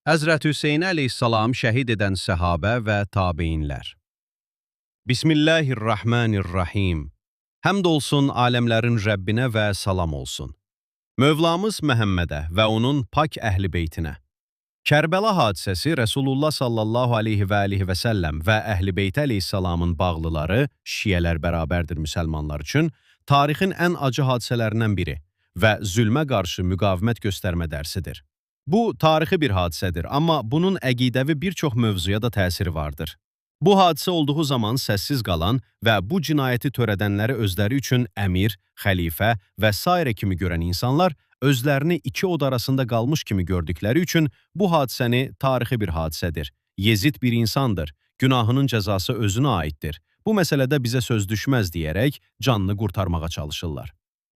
Həzrət Hüseyn əleyhissalam şəhid edən səhabə və tabeinlər. Bismillahirrahmanirrahim. Həmd olsun aləmlərin Rəbbinə və salam olsun. Mövlamız Məhəmmədə və onun pak əhli beytinə. Kərbəla hadisəsi Rəsulullah sallallahu aleyhi və səlləm və əhl-i beyt əleyhissalamın bağlıları, şiyələr bərabərdir müsəlmanlar üçün, tarixin ən acı hadisələrindən biri və zülmə qarşı müqavimət göstərmə dərsidir. Bu, tarixi bir hadisədir, amma bunun əqidəvi bir çox mövzuya da təsiri vardır. Bu hadisə olduğu zaman səssiz qalan və bu cinayəti törədənləri özləri üçün əmir, xəlifə və s. kimi görən insanlar özlərini iki od arasında qalmış kimi gördükləri üçün bu hadisəni tarixi bir hadisədir. Yezid bir insandır, günahının cəzası özünə aiddir. Bu məsələdə bizə söz düşməz deyərək canını qurtarmağa çalışırlar.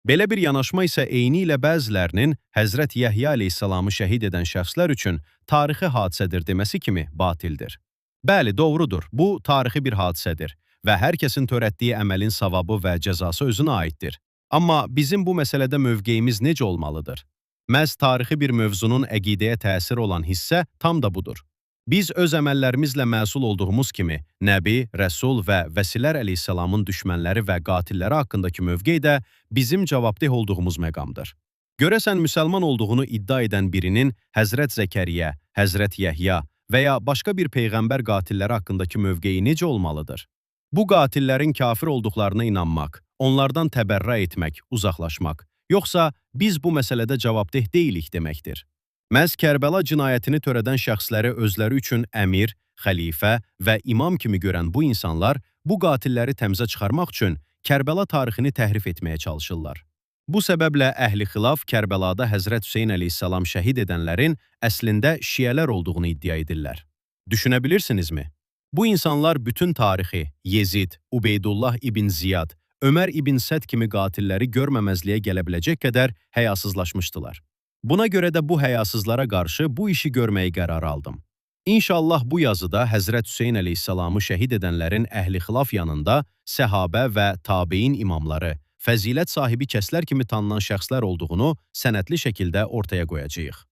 Belə bir yanaşma isə eyni ilə bəzilərinin Həzrət Yəhya əleyhissalamı şəhid edən şəxslər üçün tarixi hadisədir deməsi kimi batildir. Bəli, doğrudur, bu tarixi bir hadisədir və hər kəsin törətdiyi əməlin savabı və cəzası özünə aiddir. Amma bizim bu məsələdə mövqeyimiz necə olmalıdır? Məhz tarixi bir mövzunun əqidəyə təsir olan hissə tam da budur. Biz öz əməllərimizlə məsul olduğumuz kimi, Nəbi, Rəsul və Vəsilər əleyhissalamın düşmənləri və qatilləri haqqındakı mövqey də bizim cavabdeh olduğumuz məqamdır. Görəsən, müsəlman olduğunu iddia edən birinin Həzrət Zəkəriyə, Həzrət Yəhya və ya başqa bir peyğəmbər qatilləri haqqındakı mövqeyi necə olmalıdır? Bu qatillərin kafir olduqlarına inanmaq, onlardan təbərrə etmək, uzaqlaşmaq, yoxsa biz bu məsələdə cavabdeh deyilik deməkdir. Məhz Kərbəla cinayətini törədən şəxsləri özləri üçün əmir, xəlifə və imam kimi görən bu insanlar bu qatilləri təmizə çıxarmaq üçün Kərbəla tarixini təhrif etməyə çalışırlar. Bu səbəblə əhli xilaf Kərbəlada Həzrət Hüseyn əleyhissalam şəhid edənlərin əslində şiyələr olduğunu iddia edirlər. Düşünə bilirsinizmi? Bu insanlar bütün tarixi, Yezid, Ubeydullah ibn Ziyad, Ömər ibn Səd kimi qatilləri görməməzliyə gələ biləcək qədər həyasızlaşmışdılar. Buna görə də bu həyasızlara qarşı bu işi görməyi qərar aldım. İnşallah bu yazıda Həzrət Hüseyn əleyhissalamı şəhid edənlərin əhli xilaf yanında səhabə və tabein imamları, fəzilət sahibi kəslər kimi tanınan şəxslər olduğunu sənədli şəkildə ortaya qoyacağıq.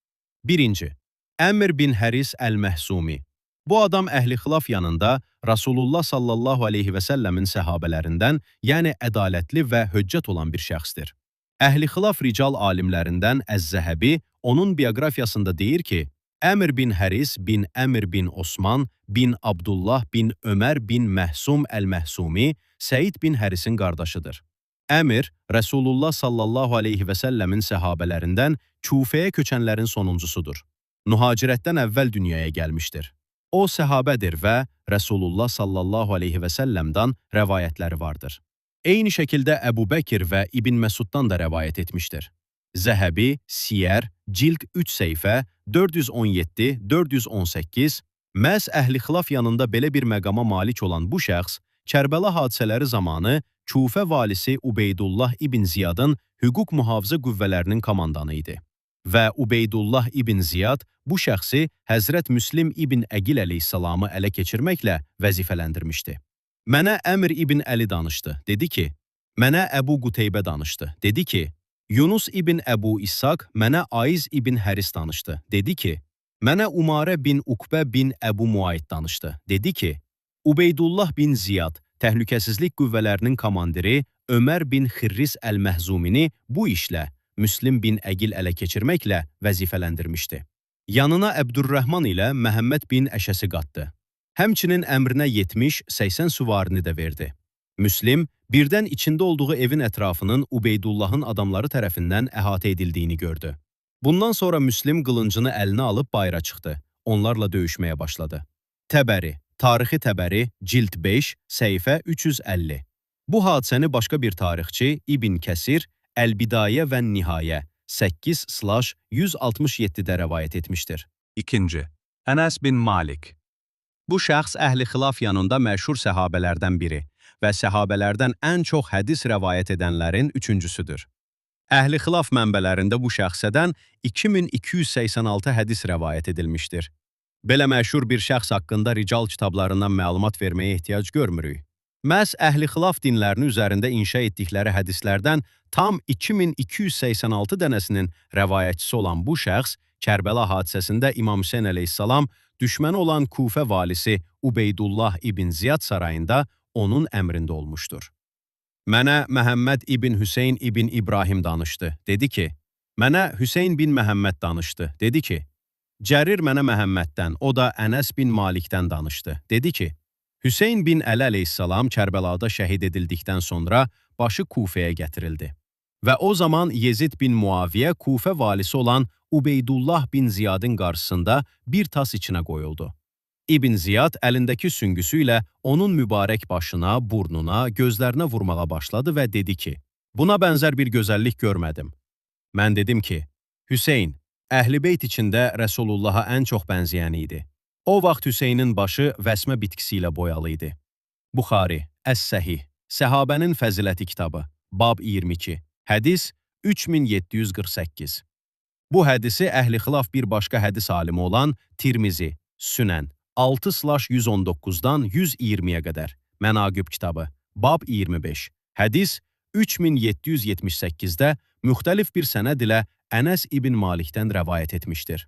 1. Əmr bin Həris Əl-Məhsumi. Bu adam əhli xilaf yanında Rasulullah sallallahu aleyhi və səlləmin səhabələrindən, yəni ədalətli və höccət olan bir şəxsdir. Əhli xilaf rical alimlərindən Əz-Zəhəbi onun bioqrafiyasında deyir ki, Əmr bin Həris bin Əmr bin Osman bin Abdullah bin Ömər bin Məhsum Əl-Məhsumi Səid bin Hərisin qardaşıdır. Əmir, Rəsulullah sallallahu aleyhi və səlləmin səhabələrindən Kufəyə köçənlərin sonuncusudur. Mühacirətdən əvvəl dünyaya gəlmişdir. O səhabədir və Rəsulullah sallallahu aleyhi və səlləmdən rəvayətləri vardır. Eyni şəkildə Əbu Bəkir və İbn Məsuddan da rəvayət etmişdir. Zəhəbi, Siyər, cild 3 səhifə, 417-418, məhz əhli xilaf yanında belə bir məqama malik olan bu şəxs, Kərbəla hadisələri zamanı Kufə valisi Ubeydullah ibn Ziyadın hüquq mühafizə qüvvələrinin komandanı idi. Və Ubeydullah ibn Ziyad bu şəxsi Həzrət Müslim ibn Əqil əleyhissalamı ələ keçirməklə vəzifələndirmişdi. Mənə Əmr ibn Əli danışdı, dedi ki, mənə Əbu Quteybə danışdı, dedi ki, Yunus ibn Əbu İshaq mənə Aiz ibn Həris danışdı, dedi ki, mənə Umarə bin Uqbə bin Əbu Muayid danışdı, dedi ki, Ubeydullah bin Ziyad, təhlükəsizlik qüvvələrinin komandiri Ömər bin Xirris Əl-Məhzumini bu işlə Müslim bin Əqil ələ keçirməklə vəzifələndirmişdi. Yanına Əbdürrəhman ilə Məhəmməd bin Əşəsi qatdı. Həmçinin əmrinə 70-80 süvarini də verdi. Müslim birdən içində olduğu evin ətrafının Ubeydullahın adamları tərəfindən əhatə edildiyini gördü. Bundan sonra Müslim qılıncını əlinə alıb bayıra çıxdı. Onlarla döyüşməyə başladı. Təbəri, Tarixi Təbəri, cild 5, səhifə 350. Bu hadisəni başqa bir tarixçi İbn Kəsir, Əl-Bidayə və Nihayə 8/167-də rəvayət etmişdir. 2. Ənəs bin Malik. Bu şəxs əhli xilaf yanında məşhur səhabələrdən biri və səhabələrdən ən çox hədis rəvayət edənlərin üçüncüsüdür. Əhli xilaf mənbələrində bu şəxsədən 2286 hədis rəvayət edilmişdir. Belə məşhur bir şəxs haqqında rical kitablarından məlumat verməyə ehtiyac görmürük. Məhz əhlixilaf dinlərini üzərində inşa etdikləri hədislərdən tam 2286 dənəsinin rəvayətçisi olan bu şəxs Kərbəla hadisəsində İmam Hüseyn əleyhissalam düşməni olan Kufə valisi Ubeydullah ibn Ziyad sarayında onun əmrində olmuşdur. Mənə Məhəmməd ibn Hüseyn ibn İbrahim danışdı. Dedi ki, mənə Hüseyn bin Məhəmməd danışdı. Dedi ki, Cərir mənə Məhəmməddən, o da Ənəs bin Malikdən danışdı. Dedi ki, Hüseyn bin Əli əleyhissalam Kərbəlada şəhid edildikdən sonra başı Kufəyə gətirildi. Və o zaman Yezid bin Muaviyə Kufə valisi olan Ubeydullah bin Ziyadın qarşısında bir tas içinə qoyuldu. İbn Ziyad əlindəki süngüsü ilə onun mübarək başına, burnuna, gözlərinə vurmağa başladı və dedi ki, buna bənzər bir gözəllik görmədim. Mən dedim ki, Hüseyn, Əhl-i-Beyt içində Rəsulullaha ən çox bənzəyən idi. O vaxt Hüseynin başı vəsmə bitkisi ilə boyalı idi. Buxari, Əs-Səhih, Səhabənin Fəziləti kitabı, Bab 22, hədis 3748. Bu hədisi əhlixilaf bir başqa hədis alimi olan Tirmizi, Sünən, 6/119-dan 120-yə qədər, Mənaqib kitabı, Bab 25, hədis 3778-də müxtəlif bir sənəd ilə Ənəs ibn Malikdən rəvayət etmişdir.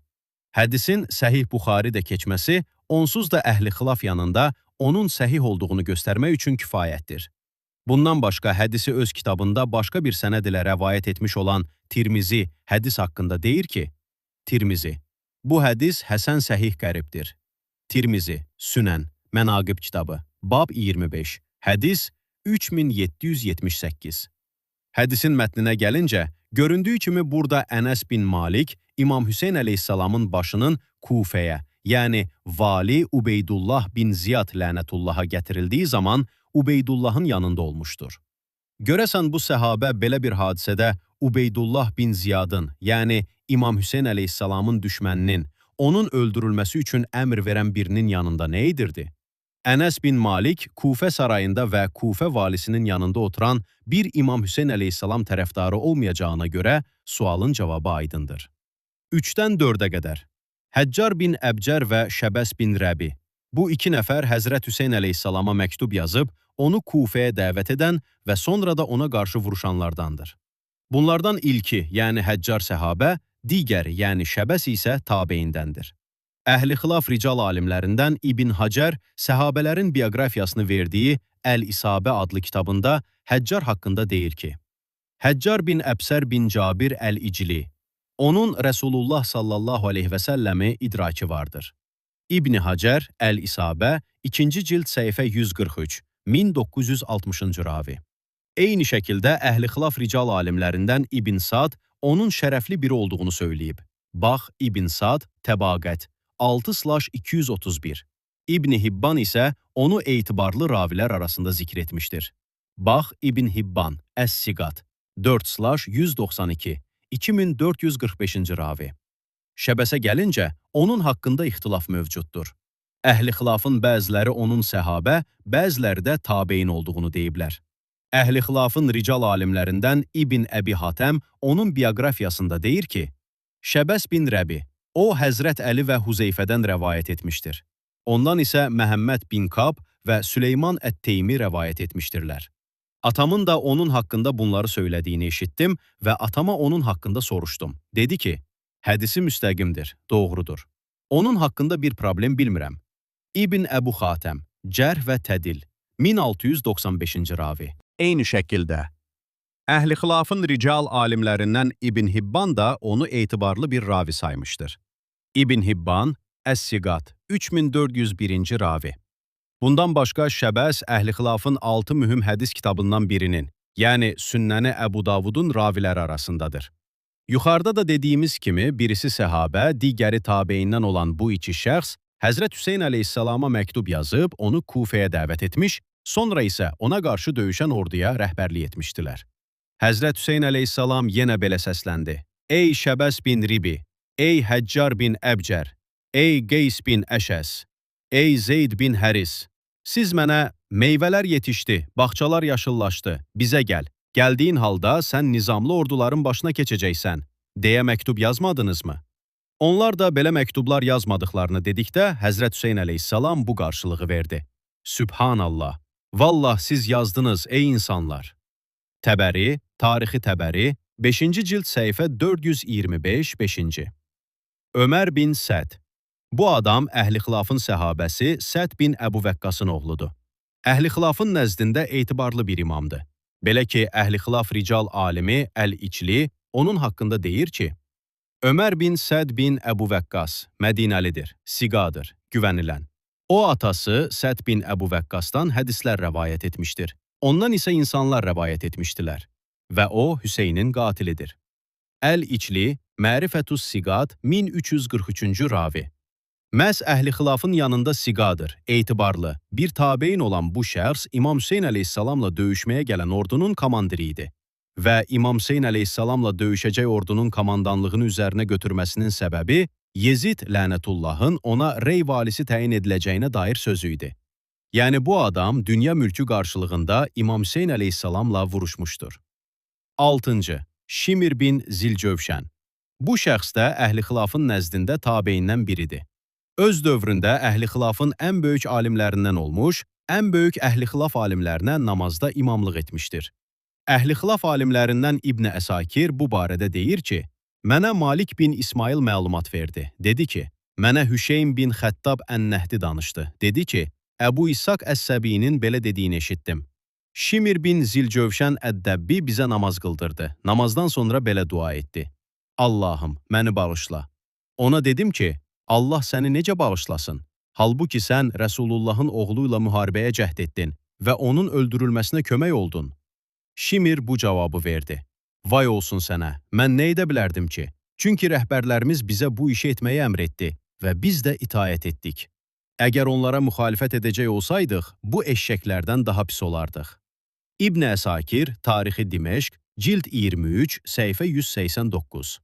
Hədisin Səhih Buxaridə keçməsi onsuz da əhlixilaf yanında onun səhih olduğunu göstərmək üçün kifayətdir. Bundan başqa hədisi öz kitabında başqa bir sənəd ilə rəvayət etmiş olan Tirmizi hədis haqqında deyir ki, Tirmizi, bu hədis Həsən Səhih qəribdir. Tirmizi, Sünən, Mənaqib kitabı, Bab 25, hədis 3778. Hədisin mətninə gəlincə, göründüyü kimi burada Ənəs bin Malik, İmam Hüseyn əleyhissalamın başının Kufəyə, yəni Vali Ubeydullah bin Ziyad lənətullaha gətirildiyi zaman Ubeydullahın yanında olmuşdur. Görəsən bu səhabə belə bir hadisədə Ubeydullah bin Ziyadın, yəni İmam Hüseyn əleyhissalamın düşməninin, onun öldürülməsi üçün əmr verən birinin yanında nə edirdi? Ənəs bin Malik Kufə sarayında və Kufə valisinin yanında oturan bir İmam Hüseyn əleyhissalam tərəfdarı olmayacağına görə sualın cavabı aydındır. 3-dən 4-ə qədər. Həccar bin Əbcər və Şəbəs bin Rəbi. Bu iki nəfər Həzrət Hüseyn əleyhissalama məktub yazıb, onu Kufəyə dəvət edən və sonra da ona qarşı vuruşanlardandır. Bunlardan ilki, yəni Həccar səhabə, digəri, yəni Şəbəs isə tabeindəndir. Əhl-i-Xilaf rical alimlərindən İbn Hacər səhabələrin bioqrafiyasını verdiyi Əl-İsabə adlı kitabında Həccar haqqında deyir ki, Həccar bin Əbsər bin Cabir Əl-İcli, onun Rəsulullah sallallahu aleyhi və səlləmi idraki vardır. İbn Hacər Əl-İsabə 2-ci cild səhifə 143, 1960-cı ravi. Eyni şəkildə Əhl-i-Xilaf rical alimlərindən İbn Sad onun şərəfli biri olduğunu söyləyib. Bax İbn Sad, Təbaqət, 6/231. İbn Hibban isə onu etibarlı ravilər arasında zikr etmişdir. Bax İbn Hibban, Əs-Siqat, 4/192, 2445-ci ravi. Şəbəsə gəlincə, onun haqqında ixtilaf mövcuddur. Əhl-i-Xilafın bəziləri onun səhabə, bəziləri də tabein olduğunu deyiblər. Əhl-i-Xilafın rical alimlərindən İbn Əbi Hatəm onun bioqrafiyasında deyir ki, Şəbəs bin Rəbi, o Həzrət Əli və Huzeyfədən rəvayət etmişdir. Ondan isə Məhəmməd bin Kab və Süleyman Ət-Teymi rəvayət etmişdirlər. Atamın da onun haqqında bunları söylədiyini eşitdim və atama onun haqqında soruşdum. Dedi ki, hədisi müstəqimdir, doğrudur. Onun haqqında bir problem bilmirəm. İbn Əbu Xatəm, Cərh və Tədil, 1695-ci ravi. Eyni şəkildə, Əhl-i-Xilafın rical alimlərindən İbn Hibban da onu etibarlı bir ravi saymışdır. İbn Hibban, Əs-Siqat, 3401-ci ravi. Bundan başqa Şəbəs Əhl-i-Xilafın 6 mühüm hədis kitabından birinin, yəni Sünnəni Əbu Davudun raviləri arasındadır. Yuxarıda da dediyimiz kimi, birisi səhabə, digəri tabeindən olan bu iki şəxs, Həzrət Hüseyn əleyhissalama məktub yazıb, onu Kufəyə dəvət etmiş, sonra isə ona qarşı döyüşən orduya rəhbərlik etmişdilər. Həzrət Hüseyn əleyhissalam yenə belə səsləndi. Ey Şəbəs bin Ribi, ey Həccar bin Əbcər, ey Qeys bin Əşəs, ey Zeyd bin Həris, siz mənə meyvələr yetişdi, bağçalar yaşıllaşdı, bizə gəl. Gəldiyin halda sən nizamlı orduların başına keçəcəksən, deyə məktub yazmadınızmı? Onlar da belə məktublar yazmadıqlarını dedikdə Həzrət Hüseyn əleyhissalam bu qarşılığı verdi. Sübhanallah, Vallah siz yazdınız ey insanlar. Təbəri, Tarixi Təbəri, 5-ci cild səhifə 425, 5-ci. Ömər bin Səd. Bu adam Əhl-i-Xilafın səhabəsi Səd bin Əbu Vəqqasın oğludur. Əhl-i-Xilafın nəzdində etibarlı bir imamdır. Belə ki, Əhl-i-Xilaf rical alimi Əl-İcli onun haqqında deyir ki, Ömər bin Səd bin Əbu Vəqqas Mədinəlidir, siqadır, güvənilən. O atası Səd bin Əbu Vəqqasdan hədislər rəvayət etmişdir. Ondan isə insanlar rəvayət etmişdilər və o Hüseynin qatilidir. Əl-İcli, Mərifətus Siqat 1343-cü ravi. Məhz Əhl-i-Xilafın yanında siqadır, etibarlı, bir tabein olan bu şəxs İmam Hüseyn əleyhissalamla döyüşməyə gələn ordunun komandiri idi və İmam Hüseyn əleyhissalamla döyüşəcək ordunun komandanlığını üzərinə götürməsinin səbəbi Yezid lənətullahın ona rey valisi təyin ediləcəyinə dair sözü idi. Yəni bu adam dünya mülkü qarşılığında İmam Hüseyn əleyhissalamla vuruşmuşdur. 6-cı. Şimir bin Zilcövşən. Bu şəxs də Əhl-i-Xilafın nəzdində tabeindən biridir. Öz dövründə Əhl-i-Xilafın ən böyük alimlərindən olmuş, ən böyük Əhl-i-Xilaf alimlərinə namazda imamlıq etmişdir. Əhl-i-Xilaf alimlərindən İbn Əsakir bu barədə deyir ki, mənə Malik bin İsmail məlumat verdi. Dedi ki, mənə Hüşeym bin Xəttab ən-Nəhdi danışdı. Dedi ki, Əbu İshaq Əs-Səbinin belə dediyini eşitdim. Şimir bin Zilcövşən Əd-Dəbbi bizə namaz qıldırdı. Namazdan sonra belə dua etdi. Allahım, məni bağışla. Ona dedim ki, Allah səni necə bağışlasın? Halbuki sən Rəsulullahın oğluyla müharibəyə cəhd etdin və onun öldürülməsinə kömək oldun. Şimir bu cavabı verdi. Vay olsun sənə, mən nə edə bilərdim ki? Çünki rəhbərlərimiz bizə bu işi etməyi əmr etdi və biz də itaət etdik. Əgər onlara müxalifət edəcək olsaydıq, bu eşşəklərdən daha pis olardıq. İbn Əsakir, Tarixi Dimeşq, cild 23, səhifə 189.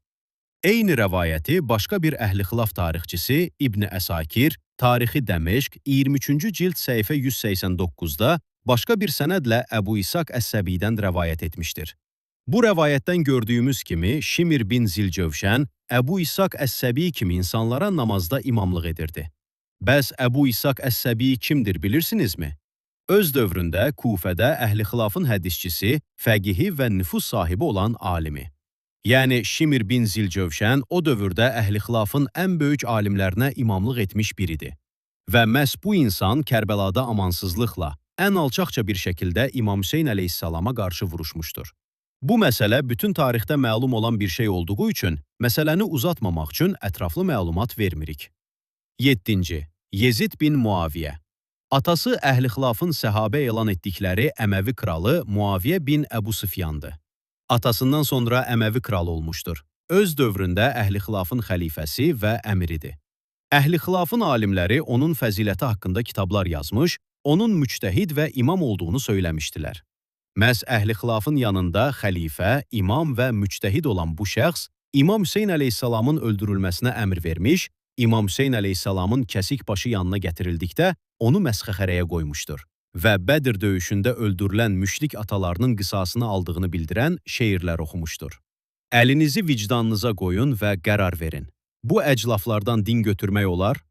Eyni rəvayəti başqa bir Əhl-i-Xilaf tarixçisi İbn Əsakir, Tarixi Dəməşq, 23-cü cild səhifə 189-da başqa bir sənədlə Əbu İshaq Əs-Səbidən rəvayət etmişdir. Bu rəvayətdən gördüyümüz kimi Şimir bin Zilcövşən, Əbu İshaq Əs-Səbi kimi insanlara namazda imamlıq edirdi. Bəs Əbu İshaq Əs-Səbi kimdir bilirsinizmi? Öz dövründə Kufədə Əhl-i-Xilafın hədisçisi, fəqihi və nüfuz sahibi olan alimi. Yəni Şimir bin Zilcövşən o dövrdə Əhl-i-Xilafın ən böyük alimlərinə imamlıq etmiş biridir. Və məhz bu insan Kərbəlada amansızlıqla, ən alçaqca bir şəkildə İmam Hüseyn əleyhissalama qarşı vuruşmuşdur. Bu məsələ bütün tarixdə məlum olan bir şey olduğu üçün, məsələni uzatmamaq üçün ətraflı məlumat vermirik. 7-ci. Yezid bin Muaviyyə. Atası Əhl-i-Xilafın səhabə elan etdikləri Əməvi kralı Muaviyyə bin Əbu Süfyandır. Atasından sonra Əməvi kral olmuşdur. Öz dövründə Əhl-i-Xilafın xəlifəsi və əmiridir. Əhl-i-Xilafın alimləri onun fəziləti haqqında kitablar yazmış, onun müctəhid və imam olduğunu söyləmişdilər. Məhz Əhl-i-Xilafın yanında xəlifə, imam və müctəhid olan bu şəxs İmam Hüseyn əleyhissalamın öldürülməsinə əmr vermiş, İmam Hüseyn əleyhissalamın kəsik başı yanına gətirildikdə onu məsxəxərəyə qoymuşdur və Bədir döyüşündə öldürülən müşrik atalarının qisasını aldığını bildirən şeirlər oxumuşdur. Əlinizi vicdanınıza qoyun və qərar verin. Bu əclaflardan din götürmək olar,